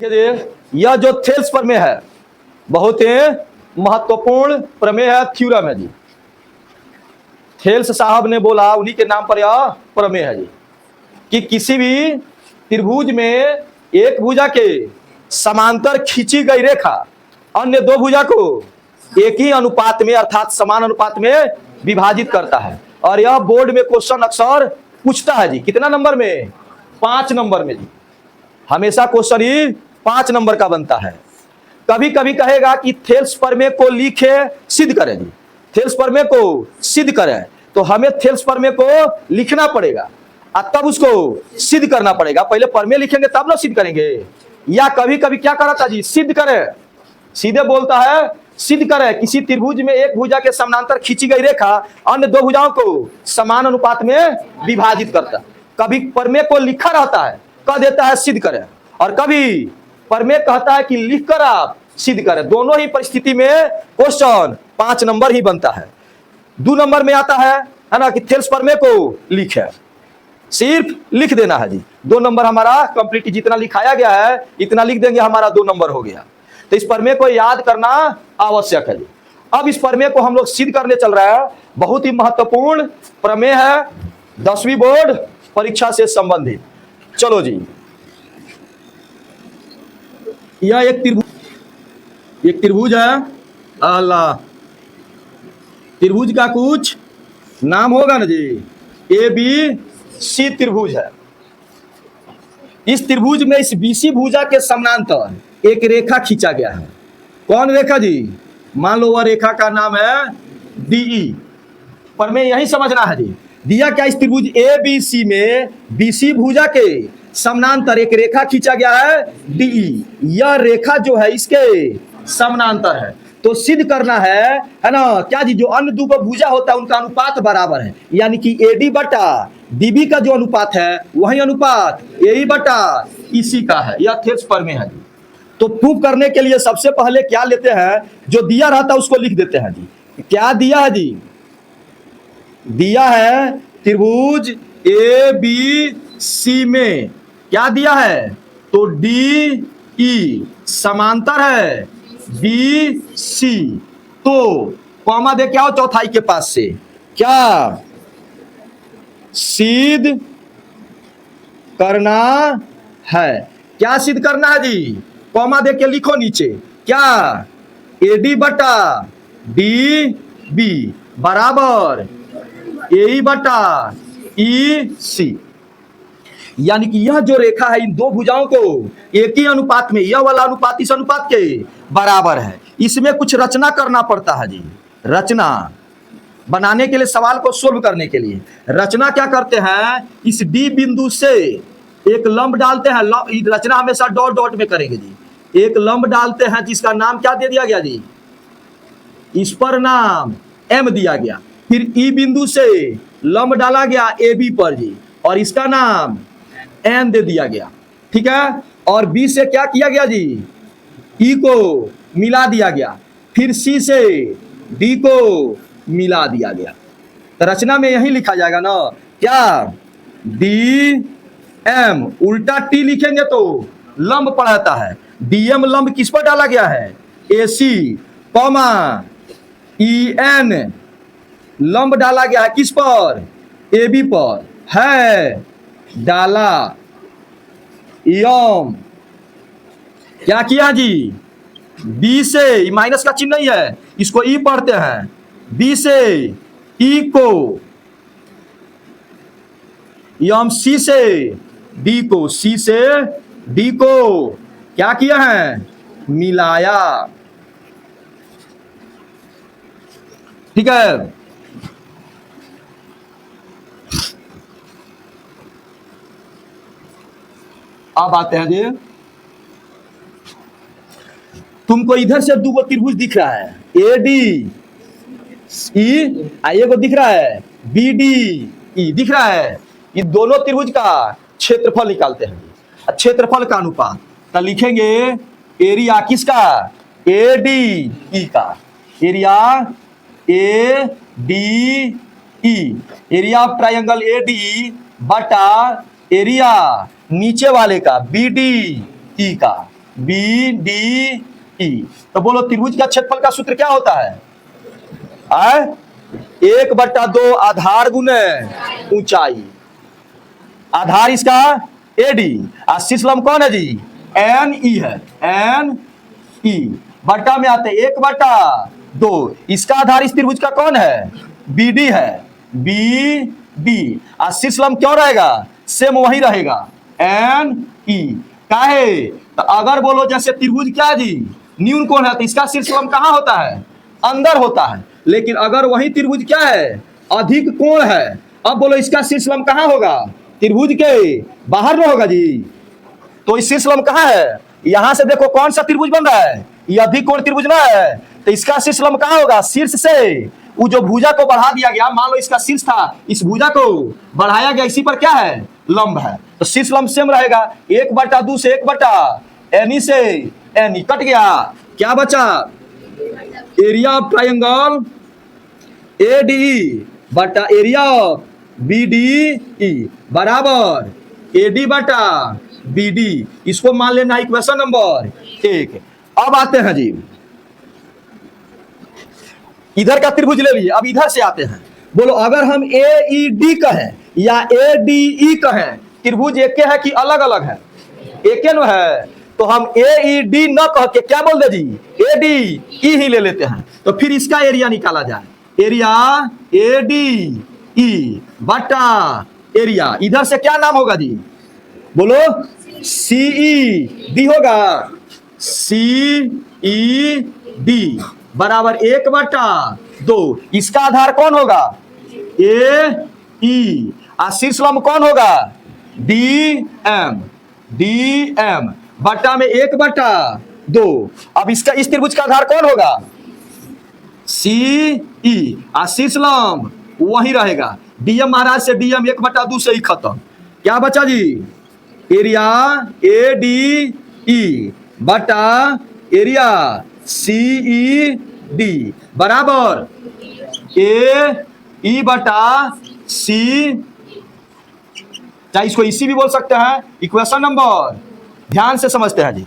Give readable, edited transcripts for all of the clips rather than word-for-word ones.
यह जो थेल्स प्रमेय है बहुत ही महत्वपूर्ण प्रमेय है, थ्योरम है जी। थेल्स साहब ने बोला, उन्हीं के नाम पर यह प्रमेय है जी, कि किसी भी त्रिभुज में एक भुजा के समांतर खींची गई रेखा अन्य दो भुजा को एक ही अनुपात में अर्थात समान अनुपात में विभाजित करता है। और यह बोर्ड में क्वेश्चन अक्सर पूछता है जी। कितना नंबर में? 5 नंबर में जी। हमेशा क्वेश्चन ही 5 नंबर का बनता है। कभी कभी कहेगा कि थेल्स प्रमेय को लिखे सिद्ध करें जी, थेल्स प्रमेय को सिद्ध करें, तो हमें थेल्स प्रमेय को लिखना पड़ेगा और तब उसको सिद्ध करना पड़ेगा। पहले प्रमेय लिखेंगे तब ना सिद्ध करेंगे। या कभी कभी क्या करा था जी, सिद्ध करें, सीधे बोलता है सिद्ध करें किसी त्रिभुज में एक भुजा के समानांतर खींची गई रेखा अन्य दो भुजाओं को समान अनुपात में विभाजित करता। कभी प्रमेय को लिखा रहता है, कह देता है सिद्ध करें, और कभी प्रमेय कहता है कि लिख कर आप सिद्ध करें। दोनों ही परिस्थिति में क्वेश्चन 5 नंबर ही बनता है। 2 नंबर में आता है ना, कि थेल्स प्रमेय को लिखे, सिर्फ लिख देना है जी। 2 नंबर हमारा कंप्लीट, जितना लिखाया गया है इतना लिख देंगे, हमारा 2 नंबर हो गया। तो इस प्रमेय को याद करना आवश्यक है जी। अब इस प्रमेय को हम लोग सिद्ध करने चल रहा है। बहुत ही महत्वपूर्ण प्रमेय है, 10वीं बोर्ड परीक्षा से संबंधित। चलो जी, यह एक त्रिभुज है। अल्लाह, त्रिभुज का कुछ नाम होगा ना जी, ABC त्रिभुज है। इस त्रिभुज में इस BC भुजा के समानांतर एक रेखा खींचा गया है। कौन रेखा जी? मान लो वह रेखा का नाम है DE। प्रमेय यही समझना है जी। दिया क्या, इस त्रिभुज ABC में BC भुजा के समानांतर एक रेखा खींचा गया है DE। यह रेखा जो है इसके समानांतर है, तो सिद्ध करना है ना क्या जी, जो अन्य दो भुजा होता है उनका अनुपात बराबर है, यानी कि AD बटा DB का जो अनुपात है वही अनुपात AE बटा EC का है। यह थेल्स प्रमेय है। तो प्रूफ करने के लिए सबसे पहले क्या लेते हैं, जो दिया रहता है उसको लिख देते हैं जी। क्या दिया है जी? दिया है त्रिभुज ABC में क्या दिया है, तो DE समांतर है BC, तो कॉमा दे क्या हो चौथाई के पास से, क्या सिद्ध करना है? क्या सिद्ध करना है जी? कॉमा दे के लिखो नीचे, क्या AD बटा DB बराबर AE बटा EC, यानी कि यह जो रेखा है इन दो भुजाओं को एक ही अनुपात में, यह वाला अनुपात इस अनुपात के बराबर है। इसमें कुछ रचना करना पड़ता है जी। रचना बनाने के लिए, सवाल को सोल्व करने के लिए रचना क्या करते हैं, इस D बिंदु से एक लंब डालते हैं। रचना हमेशा डॉट डॉट में करेंगे जी। एक लंब डालते हैं जिसका नाम क्या दे दिया गया जी, इस पर नाम M दिया गया। फिर E बिंदु से लंब डाला गया AB पर जी, और इसका नाम N दे दिया गया, ठीक है। और B से क्या किया गया जी, E को मिला दिया गया। फिर C से D को मिला दिया गया। तो रचना में यही लिखा जाएगा ना, क्या DM, उल्टा T लिखेंगे तो लंब पढ़ाता है। DM लंब किस पर डाला गया है, AC, कॉमा EN लंब डाला गया है किस पर, AB पर है डाला। यम क्या किया जी, B से माइनस का चिन्ह नहीं है, इसको E पढ़ते हैं। B से E को, यम C से D को, C से D को क्या किया है, मिलाया, ठीक है। अब आते हैं जी, तुमको इधर से 2 त्रिभुज दिख रहा है, ADE, ये को दिख रहा है BDE दिख रहा है। ये दोनों त्रिभुज का क्षेत्रफल निकालते हैं, क्षेत्रफल का अनुपात। तो लिखेंगे एरिया किसका, ADE का, area ADE, area of triangle ADE बटा एरिया नीचे वाले का BDE का, बी डी ई। तो बोलो त्रिभुज का क्षेत्रफल का सूत्र क्या होता है? 1/2 आधार गुने ऊंचाई। आधार इसका एडी और शीर्ष लंब कौन है जी? एन ई है, एन ई। बट्टा में आते 1/2। इसका आधार इस त्रिभुज का कौन है? बी डी है, बी डी। और शीर्ष लंब क्यों रहेगा? सेम वही रहेगा, एन ई। काहे? तो अगर बोलो जैसे त्रिभुज क्या जी न्यून कोण है, तो इसका शीर्ष लंब कहाँ होता है? अंदर होता है। लेकिन अगर वही त्रिभुज क्या है? अधिक कोण है। अब बोलो इसका शीर्ष लंब कहाँ होगा? त्रिभुज के बाहर में होगा जी। तो इस शीर्ष लंब कहाँ है? यहां से देखो कौन सा त्रिभुज बन रहा है? ये अधिक कोण त्रिभुज ना है। तो इसका शीर्ष लंब कहाँ होगा? शीर्ष से वो जो भुजा को बढ़ा दिया गया, मान लो इसका शीर्ष था, इस भुजा को बढ़ाया गया, इसी पर क्या है? लंब है। तो शीर्ष लंब सेम रहेगा। 1/2 से 1 एनी से एनी कट गया, क्या बचा? Area of triangle A D बटा area of B D E बराबर ए डी बटा बी डी। इसको मान लेना इक्वेशन नंबर 1। अब आते हैं जी, इधर का त्रिभुज ले लिए। अब इधर से आते हैं। बोलो अगर हम ए ई डी कहें या ए डी ई कहें, त्रिभुज एक है कि अलग अलग है? एक न है। तो हम ए ई डी न कह के क्या बोल दे जी? ए डी ई ही ले लेते हैं। तो फिर इसका एरिया निकाला जाए। एरिया ए डी ई बटा एरिया, इधर से क्या नाम होगा जी? बोलो सी ई डी होगा, सी ई डी बराबर 1/2। इसका आधार कौन होगा? ए ई। और शीर्ष लंब कौन होगा? डी एम, डी एम बट्टा में 1/2। अब इसका इस त्रिभुज का आधार कौन होगा? सी ई। और शीर्ष लंब वही रहेगा, डीएम महाराज से डीएम 1/2 से ही खत्म। क्या बचा जी? एरिया ए डी ई बटा एरिया सी ई डी बराबर ए ई बटा सी, चाहे इसको इसी भी बोल सकते हैं। इक्वेशन नंबर ध्यान से समझते हैं जी।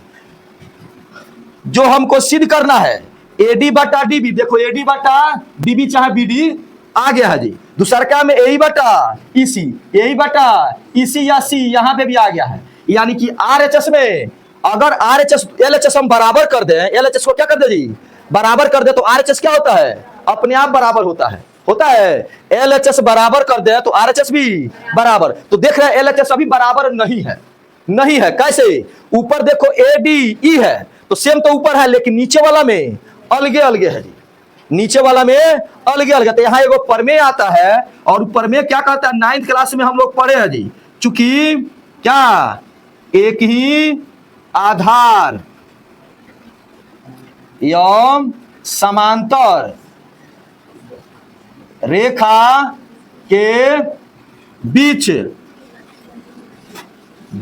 जो हमको सिद्ध करना है एडी बटा डीबी, देखो एडी बटा डीबी चाहे बीडी आ गया है जी। दूसरका में ए बटा ईसी, ए बटा ईसी या सी यहां पे भी आ गया है। यानी कि आरएचएस में अगर आरएचएस एलएचएस हम बराबर कर दें, एलएचएस को क्या कर दे जी? बराबर कर दे, तो आरएचएस क्या होता है? अपने आप बराबर होता है। एलएचएस बराबर कर दे तो आरएचएस भी बराबर। तो देख रहे हैं एलएचएस अभी बराबर नहीं है। कैसे? ऊपर देखो ए डी ई है तो सेम तो ऊपर है, लेकिन नीचे वाला में अलगे अलगे है जी। नीचे वाला में अलगे अलगे। तो यहाँ एगो प्रमेय आता है, और प्रमेय क्या कहता है? 9th क्लास में हम लोग पढ़े हैं जी। चूंकि क्या एक ही आधार एवं समांतर रेखा के बीच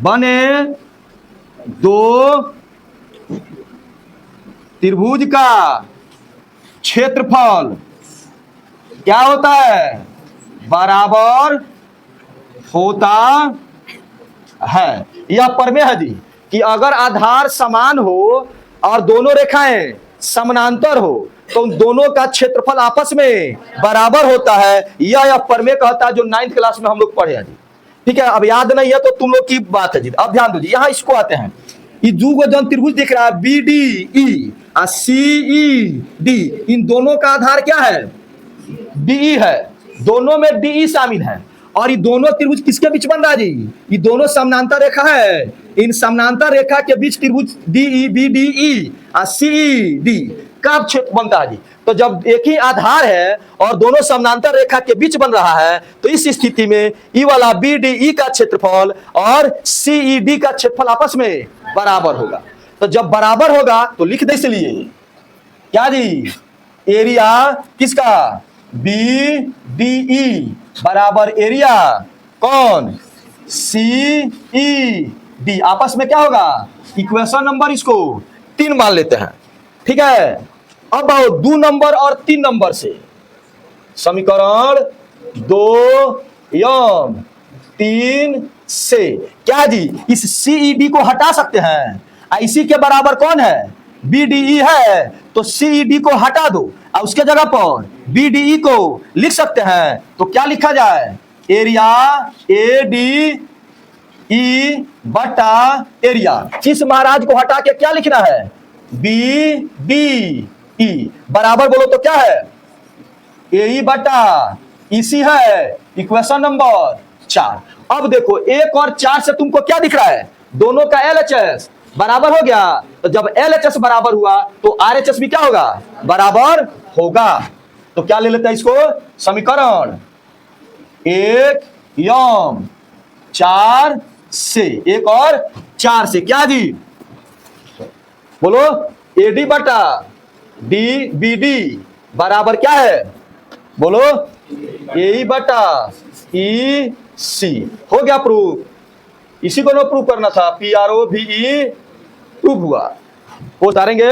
बने दो त्रिभुज का क्षेत्रफल क्या होता है? बराबर होता है। यह प्रमेय है जी कि अगर आधार समान हो और दोनों रेखाएं समानांतर हो तो उन दोनों का क्षेत्रफल आपस में बराबर होता है। यह प्रमेय कहता है, जो 9th क्लास में हम लोग पढ़े हैं जी। ठीक है, अब याद नहीं है तो तुम लोग की बात है जी। अब ध्यान दो जी, यहाँ इसको आते हैं। ये दो जन त्रिभुज दिख रहा है बी डी ई और सी ई डी, इन दोनों का आधार क्या है? डी है। दोनों में डी शामिल है। और ये दोनों त्रिभुज किसके बीच बन रहा है जी? ये दोनों समानांतर रेखा है। इन समानांतर रेखा के बीच त्रिभुज D E B D E और सी ई डी का क्षेत्र बनता है जी। तो जब एक ही आधार है और दोनों समानांतर रेखा के बीच बन रहा है, तो इस स्थिति में ई वाला बी डी ई का क्षेत्रफल और सी ई डी का क्षेत्रफल आपस में बराबर होगा। तो जब बराबर होगा तो लिख दे इसलिए क्या जी? एरिया किसका? बी डी ई बराबर एरिया कौन? सी ई डी। आपस में क्या होगा? इक्वेशन नंबर इसको 3 मान लेते हैं। ठीक है, अब आओ 2 नंबर और 3 नंबर से समीकरण 2 एवं 3 से क्या जी? इस सीईडी को हटा सकते हैं इसी के बराबर कौन है, BDE है, तो CED को हटा दो और उसके जगह पर BDE को लिख सकते हैं। तो क्या लिखा जाए, एरिया ADE बटा एरिया। इस महाराज को हटा के क्या लिखना है, BDE बराबर बोलो तो क्या है, AE बटा EC है। Equation number 4। अब देखो 1 और 4 से तुमको क्या दिख रहा है, दोनों का LHS बराबर हो गया। तो जब LHS बराबर हुआ तो RHS भी क्या होगा, बराबर होगा। तो क्या ले लेते हैं इसको, समीकरण 1 यम 4 से, 1 और 4 से क्या जी, बोलो AD बटा BD बराबर क्या है, बोलो AE बटा EC। हो गया प्रूफ। इसी को ना प्रूफ करना था, PROVE प्रूफ हुआ। वो उतारेंगे